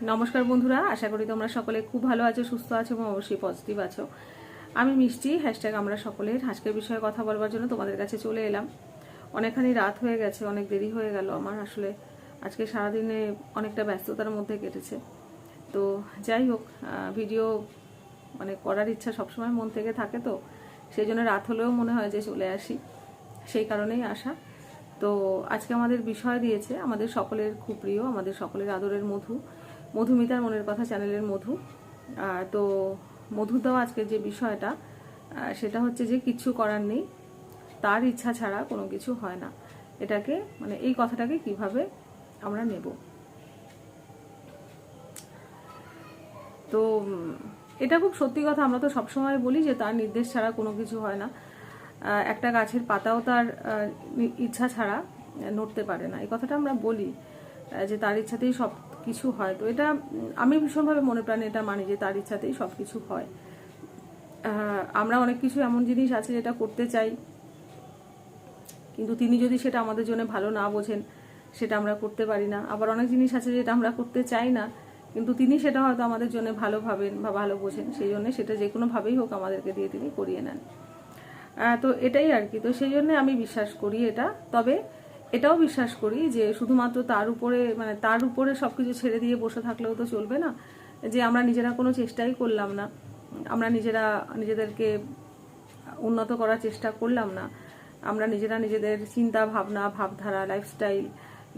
নমস্কার বন্ধুরা, আশা করি তোমরা সকলে খুব ভালো আছো, সুস্থ আছো এবং অবশ্যই পজিটিভ আছো। আমি মিষ্টি, হ্যাশট্যাগ আমরা সকলের। আজকের বিষয়ে কথা বলবার জন্য তোমাদের কাছে চলে এলাম। অনেকখানি রাত হয়ে গেছে, অনেক দেরি হয়ে গেল আমার। আসলে আজকে সারাদিনে অনেকটা ব্যস্ততার মধ্যে কেটেছে। তো যাই হোক, ভিডিও করার ইচ্ছা সবসময় মন থেকে থাকে, তো সেই জন্য রাত হলেও মনে হয় যে চলে আসি, সেই কারণেই আসা। তো আজকে আমাদের বিষয় দিয়েছে আমাদের সকলের খুব প্রিয়, আমাদের সকলের আদরের মধুমিতার মনের কথা চ্যানেলের মধু। তো মধু দাও আজকের যে বিষয়টা, সেটা হচ্ছে যে কিচ্ছু করার নেই, তার ইচ্ছা ছাড়া কোনো কিছু হয় না। এটাকে এই কথাটাকে কিভাবে আমরা নেব। তো এটা খুব সত্যি কথা। আমরা তো সবসময় বলি যে তার নির্দেশ ছাড়া কোনো কিছু হয় না। একটা গাছের পাতাও তার ইচ্ছা ছাড়া নড়তে পারে না, এই কথাটা আমরা বলি যে তার ইচ্ছাতেই সব কিছু হয়। তো এটা আমি ভীষণভাবে মনে প্রাণে এটা মানি যে তার ইচ্ছাতেই সব কিছু হয়। আমরা অনেক কিছু এমন জিনিস আছে যেটা করতে চাই, কিন্তু তিনি যদি সেটা আমাদের জন্য ভালো না বোঝেন, সেটা আমরা করতে পারি না। আবার অনেক জিনিস আছে যেটা আমরা করতে চাই না, কিন্তু তিনি সেটা হয়তো আমাদের জন্য ভালো ভাবেন বা ভালো বোঝেন, সেই জন্য সেটা যে কোনোভাবেই হোক আমাদেরকে দিয়ে তিনি করিয়ে নেন। তো এটাই আর কি। তো সেই জন্য আমি বিশ্বাস করি এটা। তবে এটাও বিশ্বাস করি যে শুধুমাত্র তার উপরে সবকিছু ছেড়ে দিয়ে বসে থাকলেও তো চলবে না, যে আমরা নিজেরা কোনো চেষ্টাই করলাম না, আমরা নিজেদেরকে উন্নত করার চেষ্টা করলাম না, আমরা নিজেদের চিন্তা ভাবনা, ভাবধারা, লাইফস্টাইল,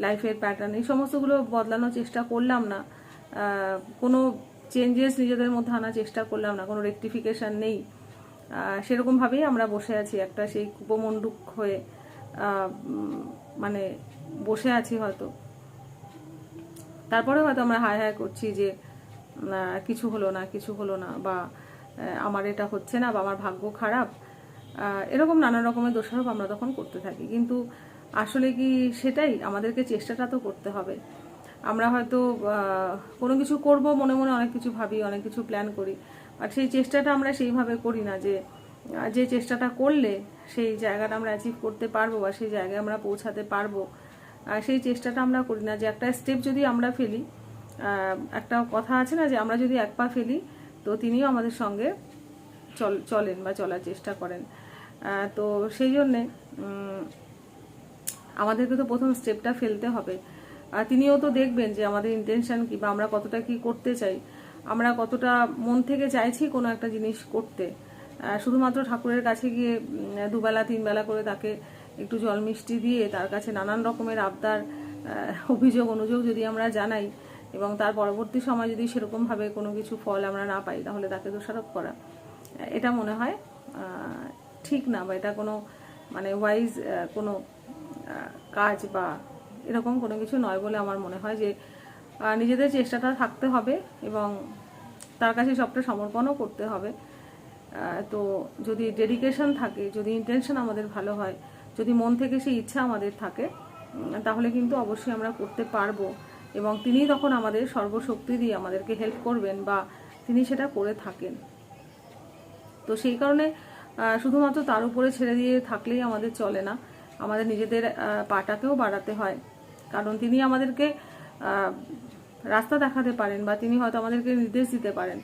লাইফের প্যাটার্ন, এই সমস্তগুলো বদলানোর চেষ্টা করলাম না, কোনো চেঞ্জেস নিজেদের মধ্যে আনার চেষ্টা করলাম না, কোনো রেকটিফিকেশন নেই। সেরকমভাবেই আমরা বসে আছি একটা সেই কুপমণ্ডুক হয়ে, বসে আছি হয়তো। তারপরে হয়তো আমরা হায় হায় করছি যে কিছু হলো না, বা আমার এটা হচ্ছে না, বা আমার ভাগ্য খারাপ, এরকম নানা রকমের দোষারোপ আমরা তখন করতে থাকি। কিন্তু আসলে কি সেটাই? আমাদেরকে চেষ্টাটা তো করতে হবে। আমরা হয়তো কোনো কিছু করব, মনে মনে অনেক কিছু ভাবি, অনেক কিছু প্ল্যান করি, বাট সেই চেষ্টাটা আমরা সেইভাবে করি না যে চেষ্টাটা করলে সেই জায়গাটা আমরা অ্যাচিভ করতে পারবো বা সেই জায়গায় আমরা পৌঁছাতে পারবো। সেই চেষ্টাটা আমরা করি না। যে একটা স্টেপ যদি আমরা ফেলি, একটা কথা আছে না যে আমরা যদি এক পা ফেলি তো তিনিও আমাদের সঙ্গে চলেন বা চলার চেষ্টা করেন। তো সেই জন্যে আমাদেরকে তো প্রথম স্টেপটা ফেলতে হবে। তিনিও তো দেখবেন যে আমাদের ইন্টেনশন কি, বা আমরা কতটা কি করতে চাই, আমরা কতটা মন থেকে চাইছি কোনো একটা জিনিস করতে। শুধুমাত্র ঠাকুরের কাছে গিয়ে দুবেলা তিনবেলা করে তাকে একটু জল মিষ্টি দিয়ে তার কাছে নানান রকমের আবদার, অভিযোগ অনুযোগ যদি আমরা জানাই, এবং তার পরবর্তী সময় যদি সেরকমভাবে কোনো কিছু ফল আমরা না পাই, তাহলে তাকে দোষারোপ করা, এটা মনে হয় ঠিক না, বা এটা কোনো ওয়াইজ কোনো কাজ বা এরকম কোনো কিছু নয় বলে আমার মনে হয়। যে নিজেদের চেষ্টাটা থাকতে হবে এবং তার কাছে সবটা সমর্পণও করতে হবে। তো যদি ডেডিকেশন থাকে, যদি ইন্টেনশন আমাদের ভালো হয়, যদি মন থেকে সেই ইচ্ছা আমাদের থাকে, তাহলে কিন্তু অবশ্যই আমরা করতে পারবো, এবং তিনি তখন আমাদের সর্বশক্তি দিয়ে আমাদেরকে হেল্প করবেন, বা তিনি সেটা করে থাকেন। তো সেই কারণে শুধুমাত্র তার উপরে ছেড়ে দিয়ে থাকলেই আমাদের চলে না, আমাদের নিজেদের পাটাকেও বাড়াতে হয়। কারণ তিনি আমাদেরকে রাস্তা দেখাতে পারেন, বা তিনি হয়তো আমাদেরকে নির্দেশ দিতে পারেন,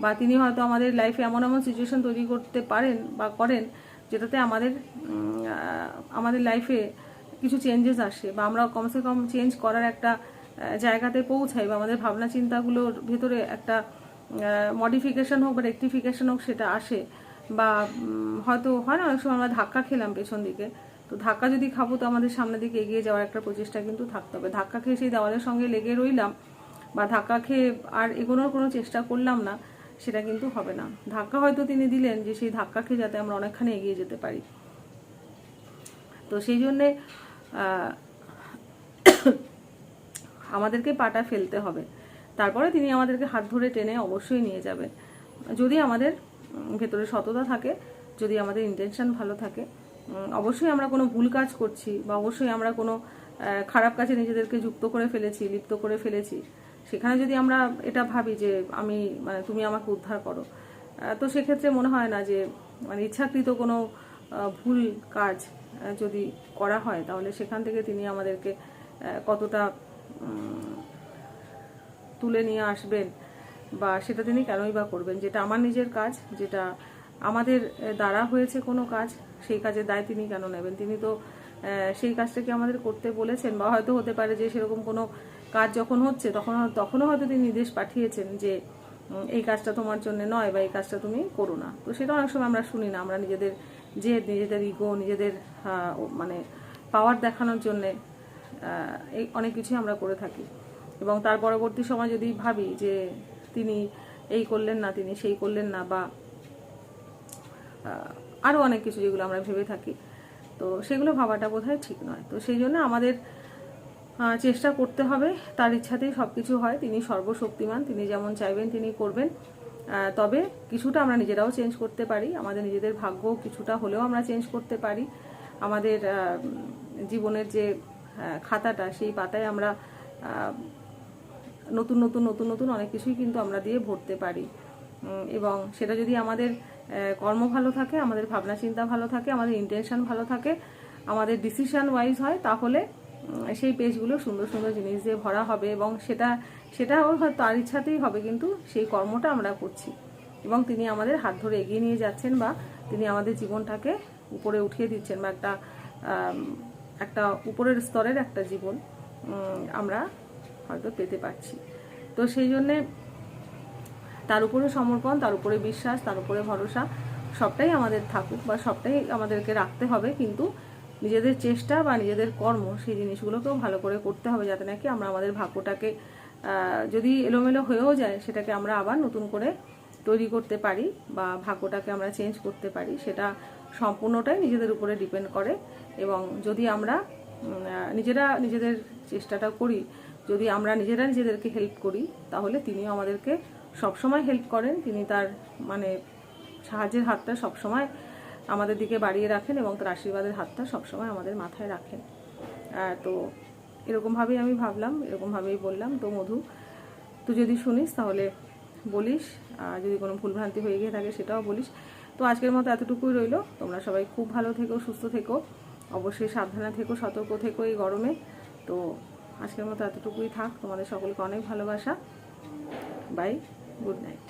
বা তিনি হয়তো আমাদের লাইফে এমন এমন সিচুয়েশন তৈরি করতে পারেন বা করেন যেটাতে আমাদের লাইফে কিছু চেঞ্জেস আসে, বা আমরা কমসে কম চেঞ্জ করার একটা জায়গাতে পৌঁছাই, বা আমাদের ভাবনা চিন্তাগুলোর ভেতরে একটা মডিফিকেশন হোক বা রেকটিফিকেশন হোক সেটা আসে। বা হয়তো হয় না, অনেক সময় আমরা ধাক্কা খেলাম পেছন দিকে, তো ধাক্কা যদি খাবো তো আমাদের সামনের দিকে এগিয়ে যাওয়ার একটা প্রচেষ্টা কিন্তু থাকতে হবে। ধাক্কা খেয়ে সেই দেওয়ালের সঙ্গে লেগে রইলাম, বা ধাক্কা খেয়ে আর এগোনোর কোনো চেষ্টা করলাম না, সেটা কিন্তু হবে না। ধাক্কা হয়তো তিনি দিলেন যে সেই ধাক্কা খেয়ে যাতে আমরা অনেকখানি এগিয়ে যেতে পারি। তো সেই জন্যে আমাদেরকে পাটা ফেলতে হবে, তারপরে তিনি আমাদেরকে হাত ধরে টেনে অবশ্যই নিয়ে যাবেন। যদি আমাদের ভেতরে সততা থাকে, যদি আমাদের ইন্টেনশন ভালো থাকে, অবশ্যই আমরা কোনো ভুল কাজ করছি, বা অবশ্যই আমরা কোনো খারাপ কাজে নিজেদেরকে লিপ্ত করে ফেলেছি, সেখানে যদি আমরা এটা ভাবি যে তুমি আমাকে উদ্ধার করো, তো সেক্ষেত্রে মনে হয় না যে ইচ্ছাকৃত কোনো ভুল কাজ যদি করা হয়, তাহলে সেখান থেকে তিনি আমাদেরকে কতটা তুলে নিয়ে আসবেন, বা সেটা তিনি কেনই বা করবেন? যেটা আমার নিজের কাজ, যেটা আমাদের দ্বারা হয়েছে কোনো কাজ, সেই কাজের দায় তিনি কেন নেবেন? তিনি তো সেই কাজটাকে আমাদের করতে বলেছেন, বা হয়তো হতে পারে যে সেরকম কোনো কাজ যখন হচ্ছে তখনও হয়তো তিনি নির্দেশ পাঠিয়েছেন যে এই কাজটা তোমার জন্য নয়, বা এই কাজটা তুমি করো না। তো সেটা অনেক সময় আমরা শুনি না, আমরা নিজেদের ইগো, নিজেদের মানে পাওয়ার দেখানোর জন্যে এই অনেক কিছুই আমরা করে থাকি। এবং তার পরবর্তী সময় যদি ভাবি যে তিনি এই করলেন না, তিনি সেই করলেন না, বা আরও অনেক কিছু যেগুলো আমরা ভেবে থাকি, তো সেগুলো ভাবাটা বোধহয় ঠিক নয়। তো সেই জন্য আমাদের চেষ্টা করতে হবে, তার ইচ্ছাতেই সব কিছু হয়, তিনি সর্বশক্তিমান, তিনি যেমন চাইবেন তিনি করবেন। তবে কিছুটা আমরা নিজেরাও চেঞ্জ করতে পারি, আমাদের নিজেদের ভাগ্য কিছুটা হলেও আমরা চেঞ্জ করতে পারি। আমাদের জীবনের যে খাতাটা, সেই পাতায় আমরা নতুন নতুন নতুন নতুন অনেক কিছুই কিন্তু আমরা দিয়ে ভরতে পারি। এবং সেটা যদি আমাদের কর্ম ভালো থাকে, আমাদের ভাবনা চিন্তা ভালো থাকে, আমাদের ইন্টেনশন ভালো থাকে, আমাদের ডিসিশন ওয়াইজ হয়, তাহলে সেই পেজগুলো সুন্দর সুন্দর জিনিস দিয়ে ভরা হবে। এবং সেটাও হয়তো তার ইচ্ছাতেই হবে, কিন্তু সেই কর্মটা আমরা করছি এবং তিনি আমাদের হাত ধরে এগিয়ে নিয়ে যাচ্ছেন, বা তিনি আমাদের জীবনটাকে উপরে উঠিয়ে দিচ্ছেন, বা একটা উপরের স্তরের একটা জীবন আমরা হয়তো পেতে পারছি। তো সেই জন্যে তার উপরে সমর্পণ, তার উপরে বিশ্বাস, তার উপরে ভরসা সবটাই আমাদের থাকুক, বা সবটাই আমাদেরকে রাখতে হবে। কিন্তু নিজেদের চেষ্টা বা নিজেদের কর্ম, সেই জিনিসগুলোকেও ভালো করে করতে হবে, যাতে নাকি আমরা আমাদের ভাগ্যটাকে যদি এলোমেলো হয়েও যায়, সেটাকে আমরা আবার নতুন করে তৈরি করতে পারি, বা ভাগ্যটাকে আমরা চেঞ্জ করতে পারি। সেটা সম্পূর্ণটাই নিজেদের উপরে ডিপেন্ড করে। এবং যদি আমরা নিজেরা নিজেদের চেষ্টাটা করি, যদি আমরা নিজেরা নিজেদেরকে হেল্প করি, তাহলে তিনিও আমাদেরকে সবসময় হেল্প করেন। তিনি তার সাহায্যের হাতটা সবসময় আমাদের দিকে বাড়িয়ে রাখেন, এবং তার আশীর্বাদের হাতটা সবসময় আমাদের মাথায় রাখেন। তো এরকমভাবেই আমি ভাবলাম, এরকমভাবেই বললাম। তো মধু, তুই যদি শুনিস তাহলে বলিস, যদি কোনো ভুলভ্রান্তি হয়ে গিয়ে থাকে সেটাও বলিস। তো আজকের মতো এতটুকুই রইল। তোমরা সবাই খুব ভালো থেকো, সুস্থ থেকো, অবশ্যই সাবধানে থেকো, সতর্ক থেকো এই গরমে। তো আজকের মতো এতটুকুই থাক। তোমাদের সকলকে অনেক ভালোবাসা। Bye, good night.